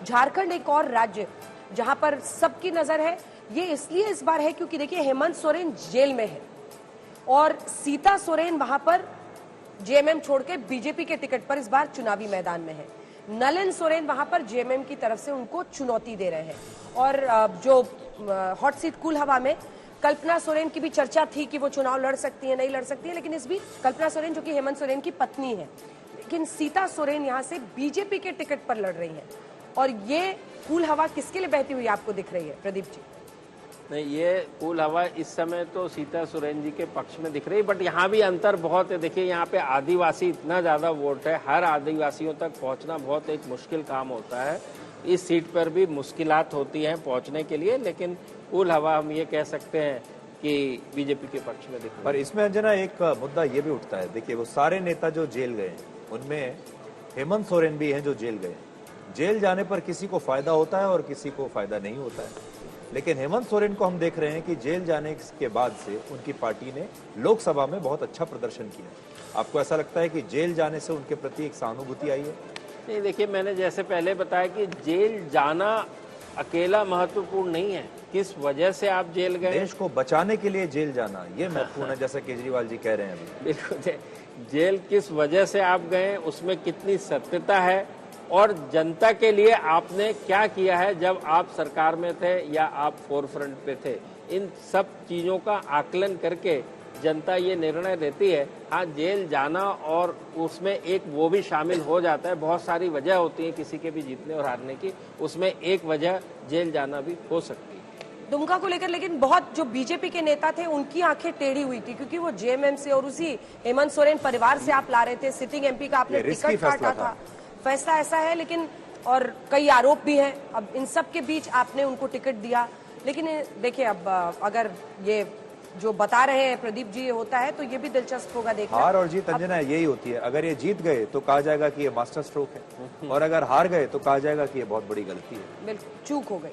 झारखंड एक और राज्य जहां पर सबकी नजर है, ये इसलिए इस बार है क्योंकि देखिए हेमंत सोरेन जेल में है और सीता सोरेन वहां पर जेएमएम छोड़ के बीजेपी के टिकट पर इस बार चुनावी मैदान में है। नलिन सोरेन वहां पर जेएमएम की तरफ से उनको चुनौती दे रहे हैं और जो हॉट सीट कूल हवा में कल्पना सोरेन की भी चर्चा थी कि वो चुनाव लड़ सकती है, नहीं लड़ सकती है, लेकिन इस बीच कल्पना सोरेन जो कि हेमंत सोरेन की पत्नी है, लेकिन सीता सोरेन यहां से बीजेपी के टिकट पर लड़ रही हैं। और ये कूल हवा किसके लिए बहती हुई आपको दिख रही है प्रदीप जी? नहीं, ये कूल हवा इस समय तो सीता सोरेन जी के पक्ष में दिख रही है, बट यहाँ भी अंतर बहुत है। देखिए यहाँ पे आदिवासी इतना ज़्यादा वोट है, हर आदिवासियों तक पहुँचना बहुत एक मुश्किल काम होता है। इस सीट पर भी मुश्किलात होती हैं पहुँचने के लिए, लेकिन कूल हवा हम ये कह सकते हैं कि बीजेपी के पक्ष में दिख रही है। पर इसमें अंजना एक मुद्दा ये भी उठता है, देखिए वो सारे नेता जो जेल गए उनमें हेमंत सोरेन भी हैं जो जेल गए। जेल जाने पर किसी को फायदा होता है और किसी को फायदा नहीं होता है, लेकिन हेमंत सोरेन को हम देख रहे हैं कि जेल जाने के बाद से उनकी पार्टी ने लोकसभा में बहुत अच्छा प्रदर्शन किया। आपको ऐसा लगता है कि जेल जाने से उनके प्रति एक सहानुभूति आई है? नहीं, देखिए मैंने जैसे पहले बताया कि जेल जाना अकेला महत्वपूर्ण नहीं है, किस वजह से आप जेल गए। देश को बचाने के लिए जेल जाना ये महत्वपूर्ण है, जैसा केजरीवाल जी कह रहे हैं अभी। बिल्कुल, जेल किस वजह से आप गए, उसमें कितनी सत्यता है और जनता के लिए आपने क्या किया है जब आप सरकार में थे या आप फोर फ्रंट पे थे, इन सब चीजों का आकलन करके जनता ये निर्णय लेती है। हाँ, जेल जाना और उसमें एक वो भी शामिल हो जाता है, बहुत सारी वजह होती है किसी के भी जीतने और हारने की, उसमें एक वजह जेल जाना भी हो सकती है। दुमका को लेकर लेकिन बहुत जो बीजेपी के नेता थे उनकी आंखें टेढ़ी हुई थी, क्योंकि वो जेएमएम से और उसी हेमंत सोरेन परिवार से आप ला रहे थे, सिटिंग एमपी का आपने टिकट काटा था। फैसला ऐसा है, लेकिन और कई आरोप भी हैं। अब इन सब के बीच आपने उनको टिकट दिया, लेकिन देखिए अब अगर ये जो बता रहे हैं प्रदीप जी होता है तो ये भी दिलचस्प होगा देखना। हार और जीत अंजना यही होती है, अगर ये जीत गए तो कहा जाएगा कि ये मास्टर स्ट्रोक है और अगर हार गए तो कहा जाएगा कि ये बहुत बड़ी गलती है। बिल्कुल चूक हो गई।